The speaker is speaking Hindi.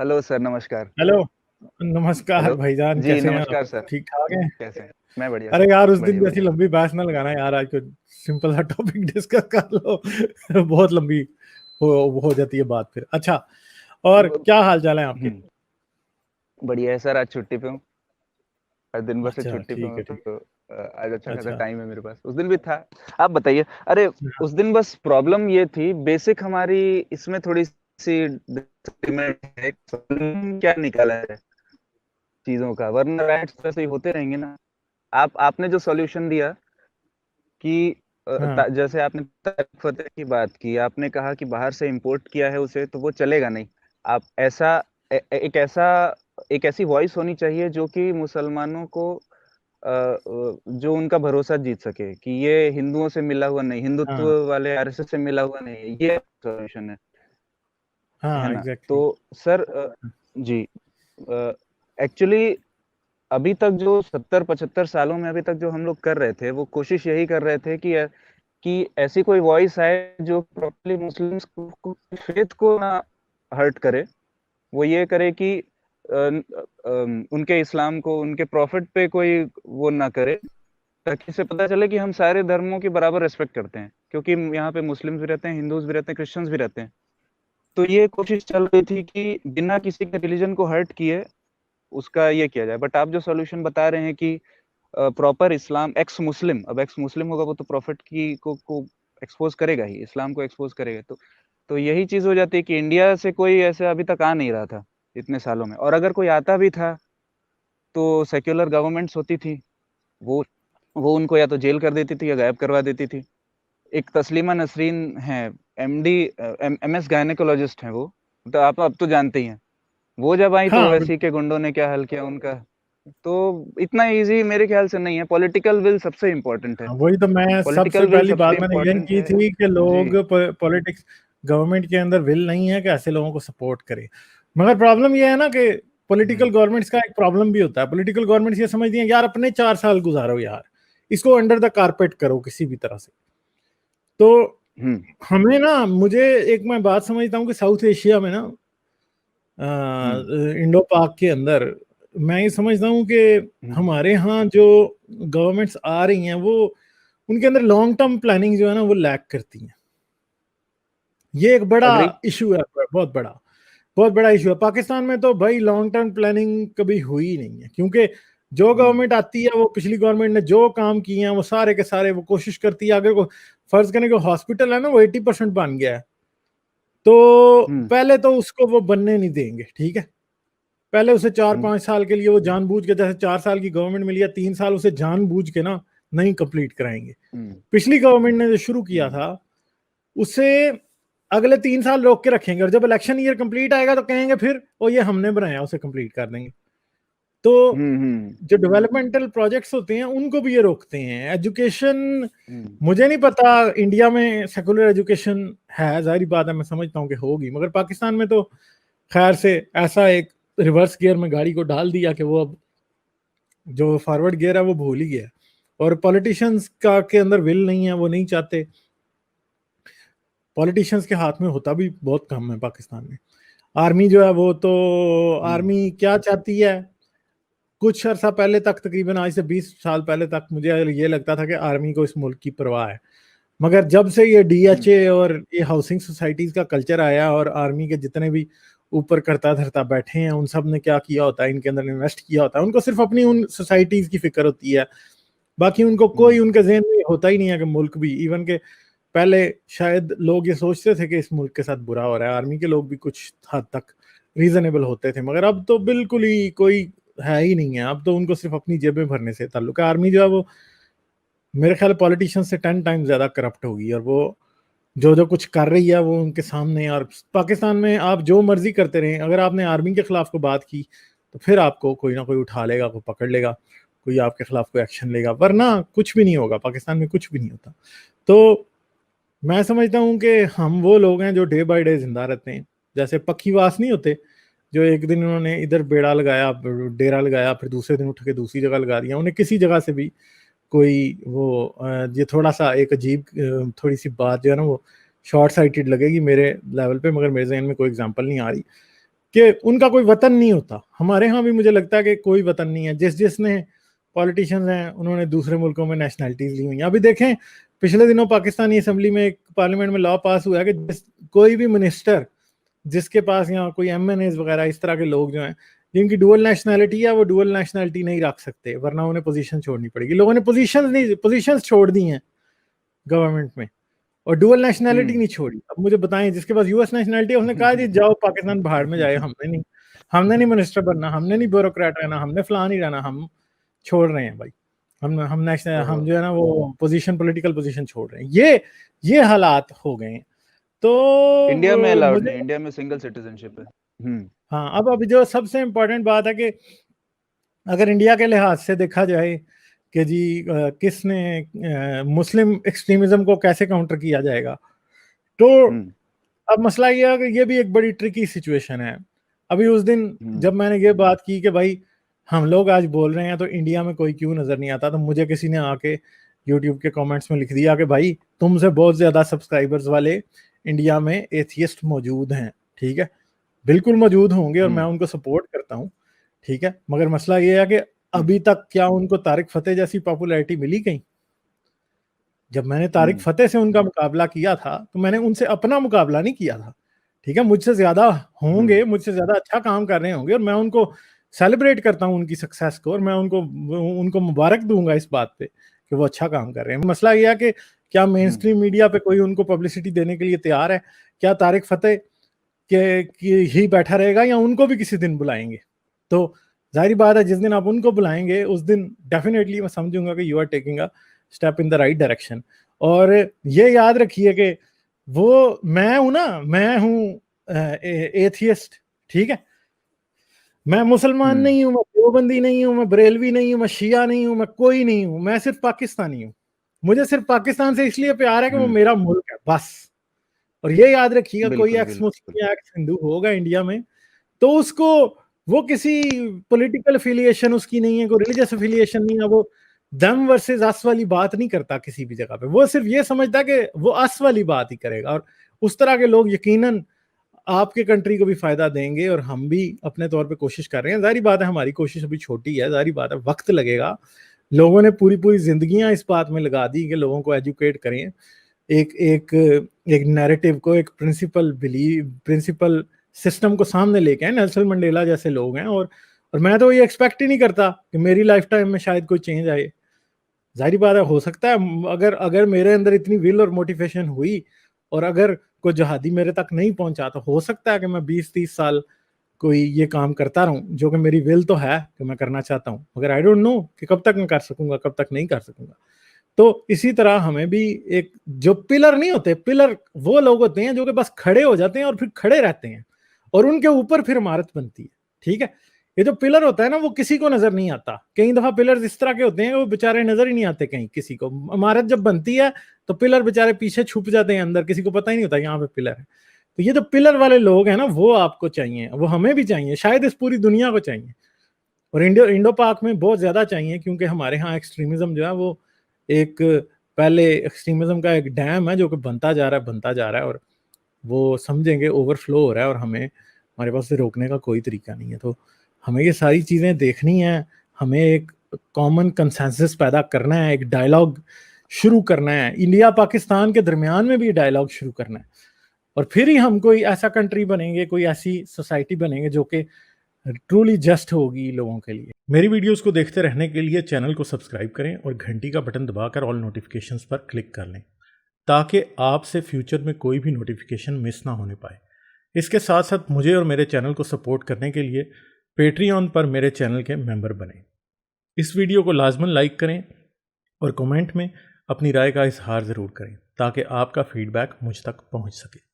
हेलो सर, नमस्कार। हेलो। नमस्कार हेलो। भाईजान, जी कैसे हैं आप? नमस्कार सर। ठीक ठाक हैं? कैसे हैं? मैं बढ़िया अरे सर। यार, उस दिन बढ़िया जैसी बढ़िया। लंबी बहस ना लगाना यार, आज को सिंपल सा टॉपिक डिस्कस कर लो। बहुत लंबी हो जाती है बात फिर। अच्छा, और वो- क्या हाल चाल है आपके? हम्म, बढ़िया है सर। आज छुट्टी पे हूँ। आज दिन भर से अच्छा, छुट्टी पे ठीक हूँ है, ठीक तो आज अच्छा है। खासा अच्छा। टाइम है मेरे पास। उस दिन भी था। आप बताइए। अरे, हाँ। उस दिन बस प्रॉब्लम ये थी, बेसिक हमारी इसमें थोड़ी सी डिसएग्रीमेंट है। problem क्या निकाला है चीजों का, वरना राइट्स तो ऐसे ही होते रहेंगे ना। आपने जो सॉल्यूशन दिया कि हाँ। जैसे आपने तारिक फतेह की बात की, आपने कहा कि बाहर से इंपोर्ट किया है उसे तो वो चलेगा नहीं। आप ऐसा एक ऐसा एक ऐसी वॉइस होनी चाहिए जो कि मुसलमानों को जो उनका भरोसा जीत सके कि ये हिंदुओं से मिला हुआ नहीं, हिंदुत्व हाँ। वाले आरएसएस से मिला हुआ नहीं, ये सॉल्यूशन है हाँ, ना। तो एग्जैक्टली। सर, जी, एक्चुअली अभी तक जो 70-75 सालों में अभी तक जो हम लोग कर रहे थे, वो कोशिश यही कर रहे थे कि ऐसी कोई वॉइस आए जो प्रॉपर्ली मुस्लिम्स को फेथ को ना हर्ट करे। वो ये करे कि उनके इस्लाम को, उनके प्रॉफिट पे कोई वो ना करे, ताकि इससे पता चले कि हम सारे धर्मों की बराबर रेस्पेक्ट करते हैं, क्योंकि यहाँ पे मुस्लिम्स भी रहते हैं, हिंदूज भी रहते हैं, क्रिश्चियंस भी रहते हैं। तो ये कोशिश चल रही थी कि बिना किसी के रिलीजन को हर्ट किए उसका ये किया जाए। बट आप जो सॉल्यूशन बता रहे हैं कि प्रॉपर इस्लाम एक्स मुस्लिम, अब एक्स मुस्लिम होगा वो तो प्रॉफिट की को एक्सपोज करेगा ही, इस्लाम को एक्सपोज करेगा। तो यही चीज हो जाती है कि इंडिया से कोई ऐसे अभी तक आ नहीं रहा था इतने सालों में, और अगर कोई आता भी था तो सेक्युलर गवर्नमेंट्स होती थी, वो वो उनको या तो जेल कर देती थी या गायब करवा देती थी। एक तस्लीमा नसरीन है, एमडी एमएस गायनेकोलॉजिस्ट हैं वो, तो आप अब तो जानते ही हैं। वो जब आई तो हाँ, ओवैसी बिल्कुल। के गुंडों ने क्या हाल किया उनका। तो इतना इजी मेरे ख्याल से नहीं है। पॉलिटिकल विल सबसे इम्पोर्टेंट है। हाँ, वही तो मैं सबसे पॉलिटिकल विल पहली सबसे बात मैंने यही इम्पोर्टेंट की है। थी कि जी। लोग पॉलिटिक्स, गवर्नमेंट के अंदर विल नहीं है कि ऐसे लोगों को सपोर्ट करे। मगर प्रॉब्लम ये है ना कि हम्म। पॉलिटिकल गवर्नमेंट्स का एक प्रॉब्लम भी होता है। पॉलिटिकल गवर्नमेंट्स ये समझती हैं यार अपने 4 साल गुजारो यार, इसको अंडर द कारपेट करो किसी भी तरह से। तो हम्म। हमें ना, मुझे एक मैं बात समझता हूँ कि साउथ एशिया में ना, हम्म। इंडो पाक के अंदर, मैं ये समझता हूँ कि हम्म। हमारे यहाँ जो गवर्नमेंट्स आ रही हैं वो, उनके अंदर लॉन्ग टर्म प्लानिंग जो है ना वो लैक करती है। ये एक बड़ा अग्री। इशू है, बहुत बड़ा इशू है। पाकिस्तान में तो भाई लॉन्ग टर्म प्लानिंग कभी हुई ही नहीं है, क्योंकि जो हम्म। गवर्नमेंट आती है, वो पिछली गवर्नमेंट ने जो काम किए हैं वो सारे के सारे वो कोशिश करती है। अगर को फर्ज करने को हॉस्पिटल है ना, वो 80% बन गया है, तो हम्म। पहले तो उसको वो बनने नहीं देंगे, ठीक है। पहले उसे चार हम्म। पांच साल के लिए वो जानबूझ के, जैसे 4 साल की गवर्नमेंट मिली है, 3 साल उसे जानबूझ के ना नहीं कंप्लीट कराएंगे। हम्म। पिछली गवर्नमेंट ने जो शुरू किया हम्म। था उसे अगले 3 साल रोक के रखेंगे, और जब इलेक्शन ईयर कंप्लीट आएगा तो कहेंगे फिर वो ये हमने बनाया, उसे कंप्लीट कर देंगे। तो हम्म। जो डेवलपमेंटल प्रोजेक्ट्स होते हैं उनको भी ये रोकते हैं। एजुकेशन, हम्म। मुझे नहीं पता इंडिया में सेकुलर एजुकेशन है, जाहिर बात है मैं समझता हूँ कि होगी, मगर पाकिस्तान में तो खैर से ऐसा एक रिवर्स गियर में गाड़ी को डाल दिया कि वो अब जो फॉरवर्ड गियर है वो भूल ही गया। और पॉलिटिशियंस का के अंदर विल नहीं है, वो नहीं चाहते। पॉलिटिशियंस के हाथ में होता भी बहुत कम है पाकिस्तान में। आर्मी जो है वो तो, हम्म। आर्मी क्या चाहती है, कुछ अर्सा पहले तक, तकरीबन आज से 20 साल पहले तक मुझे ये लगता था कि आर्मी को इस मुल्क की परवाह है। मगर जब से ये हम्म। डीएचए और ये हाउसिंग सोसाइटीज का कल्चर आया, और आर्मी के जितने भी ऊपर करता धरता बैठे हैं उन सब ने क्या किया होता है, इनके अंदर इन्वेस्ट किया होता है, उनको सिर्फ अपनी उन सोसाइटीज की फिक्र होती है। बाकी उनको कोई, हम्म। उनके जहन में होता ही नहीं है कि मुल्क भी, इवन के पहले शायद लोग ये सोचते थे कि इस मुल्क के साथ बुरा हो रहा है, आर्मी के लोग भी कुछ हद तक रीजनेबल होते थे, मगर अब तो बिल्कुल ही कोई है ही नहीं है। अब तो उनको सिर्फ अपनी जेबें भरने से ताल्लुक है। आर्मी जो है वो मेरे ख्याल पॉलिटिशियन से 10 टाइम ज्यादा करप्ट होगी, और वो जो जो कुछ कर रही है वो उनके सामने। और पाकिस्तान में आप जो मर्जी करते रहें, अगर आपने आर्मी के खिलाफ को बात की तो फिर आपको कोई ना कोई उठा लेगा, कोई पकड़ लेगा, कोई आपके खिलाफ कोई एक्शन लेगा, वरना कुछ भी नहीं होगा। पाकिस्तान में कुछ भी नहीं होता। तो मैं समझता हूँ कि हम वो लोग हैं जो डे बाय डे जिंदा रहते हैं, जैसे पक्षीवास नहीं होते, जो एक दिन उन्होंने इधर बेड़ा लगाया, डेरा लगाया, फिर दूसरे दिन उठ के दूसरी जगह लगा दिया। उन्हें किसी जगह से भी कोई वो ये थोड़ा सा एक अजीब थोड़ी सी बात जो है ना वो शॉर्ट साइटेड लगेगी मेरे लेवल पे, मगर मेरे जहन में कोई एग्जांपल नहीं आ रही। कि उनका कोई वतन नहीं होता। हमारे यहाँ भी मुझे लगता है कि कोई वतन नहीं है। जिसने पॉलिटिशियंस हैं उन्होंने दूसरे मुल्कों में नेशनैलिटीज ली हुई हैं। अभी देखें, पिछले दिनों पाकिस्तानी असेंबली में, एक पार्लियामेंट में लॉ पास हुआ है कि कोई भी मिनिस्टर जिसके पास यहाँ कोई एमएनएज वगैरह इस तरह के लोग जो हैं जिनकी डुअल नेशनैलिटी है, वो डुअल नेशनैलिटी नहीं रख सकते, वरना उन्हें पोजीशन छोड़नी पड़ेगी। लोगों ने पोजीशन छोड़ दी हैं गवर्नमेंट में, और डुअल नेशनैलिटी हुँ, नहीं छोड़ी। अब मुझे बताएं, जिसके पास यूएस नेशनैलिटी है उसने कहा जी जाओ पाकिस्तान भाड़ में जाए, हमने नहीं मिनिस्टर बनना, हमने नहीं ब्यूरोक्रेट रहना, हमने फलां नहीं रहना, हम छोड़ रहे हैं भाई। हम नेशनल, ओहो! हम जो है ना वो पोजीशन, पॉलिटिकल पोजीशन छोड़ रहे हैं। ये हालात हो गए हैं। इंडिया में तो अलाउड मुझे, नहीं, इंडिया में सिंगल सिटीज़नशिप है। हुँ, हाँ, अब अभी जो सबसे इम्पोर्टेंट बात है कि अगर इंडिया के लिहाज से देखा जाए कि जी किसने मुस्लिम एक्सट्रीमिज्म को कैसे काउंटर किया जाएगा, तो हुँ, अब मसला ये है कि ये भी एक बड़ी ट्रिकी सिचुएशन है। अभी उस दिन हुँ, जब मैंने ये बात की कि भाई हम लोग आज बोल रहे हैं तो इंडिया में कोई क्यों नजर नहीं आता, तो मुझे किसी ने आके यूट्यूब के कमेंट्स में लिख दिया कि भाई तुमसे बहुत ज्यादा सब्सक्राइबर्स वाले इंडिया में एथियस्ट मौजूद हैं। ठीक है, बिल्कुल मौजूद होंगे और मैं हुँ, उनको सपोर्ट करता हूँ। ठीक है, मगर मसला ये है कि हुँ, अभी तक क्या उनको तारिक फतेह जैसी पॉपुलैरिटी मिली कहीं? जब मैंने तारिक हुँ, फतेह से उनका मुकाबला किया था तो मैंने उनसे अपना मुकाबला नहीं किया था। ठीक है, मुझसे ज्यादा हुँ, होंगे, मुझसे ज्यादा अच्छा काम कर रहे होंगे, और मैं उनको सेलिब्रेट करता हूँ उनकी सक्सेस को, और मैं उनको उनको मुबारक दूंगा इस बात पे कि वो अच्छा काम कर रहे हैं। मसला यह है कि क्या मेन हुँ, स्ट्रीम मीडिया पे कोई उनको पब्लिसिटी देने के लिए तैयार है? क्या तारिक फतेह के कि ही बैठा रहेगा, या उनको भी किसी दिन बुलाएंगे? तो जाहिर बात है जिस दिन आप उनको बुलाएंगे उस दिन डेफिनेटली मैं समझूंगा कि you are taking a step in the right direction. और ये याद रखिए कि वो मैं हूं ना, मैं हूं एथियस्ट। ठीक है, मैं मुसलमान हुँ, नहीं हूं, मैं देवबंदी नहीं हूं, मैं बरेलवी नहीं हूं, मैं शिया नहीं हूं, मैं कोई नहीं हूं, मैं सिर्फ पाकिस्तानी हूं। मुझे सिर्फ पाकिस्तान से इसलिए प्यार है कि वो हुँ, मेरा मुल्क है बस। और ये याद रखिएगा, कोई बिल्कुल, एक्स बिल्कुल। मुस्लिम या एक्स हिंदू होगा इंडिया में तो उसको, वो किसी पॉलिटिकल अफिलिएशन उसकी नहीं है, कोई रिलीजियस अफिलिएशन नहीं है, वो दम वर्सेस अस वाली बात नहीं करता किसी भी जगह पे। वो सिर्फ ये समझता है कि वो अस वाली बात ही करेगा, और उस तरह के लोग यकीनन आपके कंट्री को भी फायदा देंगे। और हम भी अपने तौर पे कोशिश कर रहे हैं। जारी बात है हमारी कोशिश अभी छोटी है, जारी बात है वक्त लगेगा। लोगों ने पूरी पूरी जिंदगियां इस बात में लगा दी कि लोगों को एजुकेट करें, एक एक एक नैरेटिव को, एक प्रिंसिपल सिस्टम को सामने लेके आए। नेल्सन मंडेला जैसे लोग हैं, और मैं तो ये एक्सपेक्ट ही नहीं करता कि मेरी लाइफ टाइम में शायद कोई चेंज आए। जाहिर बात है हो सकता है, अगर अगर मेरे अंदर इतनी विल और मोटिवेशन हुई, और अगर कोई जहादी मेरे तक नहीं पहुंचा, तो हो सकता है कि मैं 20-30 साल कोई ये काम करता रहूं, जो कि मेरी विल तो है कि मैं करना चाहता हूं, मगर आई डोंट नो कि कब तक मैं कर सकूंगा, कब तक नहीं कर सकूंगा। तो इसी तरह हमें भी एक, जो पिलर नहीं होते, पिलर वो लोग होते हैं जो कि बस खड़े हो जाते हैं और फिर खड़े रहते हैं, और उनके ऊपर फिर इमारत बनती है। ठीक है, ये जो पिलर होता है ना, वो किसी को नजर नहीं आता। कई दफा पिलर इस तरह के होते हैं वो बेचारे नजर ही नहीं आते कहीं किसी को। इमारत जब बनती है तो पिलर बेचारे पीछे छुप जाते हैं, अंदर किसी को पता ही नहीं होता यहाँ पे पिलर है। तो ये जो पिलर वाले लोग हैं ना, वो आपको चाहिए, वो हमें भी चाहिए, शायद इस पूरी दुनिया को चाहिए। और इंडो पाक में बहुत ज्यादा चाहिए, क्योंकि हमारे यहाँ एक्सट्रीमिज्म जो है वो एक, पहले एक्सट्रीमिज्म का एक डैम है जो कि बनता जा रहा है, बनता जा रहा है, और वो समझेंगे ओवरफ्लो हो रहा है, और हमारे पास से रोकने का कोई तरीका नहीं है। तो हमें ये सारी चीजें देखनी है, हमें एक कॉमन कंसेंसस पैदा करना है, एक डायलॉग शुरू करना है, इंडिया पाकिस्तान के दरमियान में भी डायलॉग शुरू करना है, और फिर ही हम कोई ऐसा कंट्री बनेंगे, कोई ऐसी सोसाइटी बनेंगे जो कि ट्रूली जस्ट होगी लोगों के लिए। मेरी वीडियोस को देखते रहने के लिए चैनल को सब्सक्राइब करें और घंटी का बटन दबाकर ऑल नोटिफिकेशंस पर क्लिक कर लें, ताकि आपसे फ्यूचर में कोई भी नोटिफिकेशन मिस ना होने पाए। इसके साथ साथ मुझे और मेरे चैनल को सपोर्ट करने के लिए पेट्रियन पर मेरे चैनल के मेंबर बने। इस वीडियो को लाजमन लाइक करें और कमेंट में अपनी राय का इजहार ज़रूर करें, ताकि आपका फीडबैक मुझ तक पहुंच सके।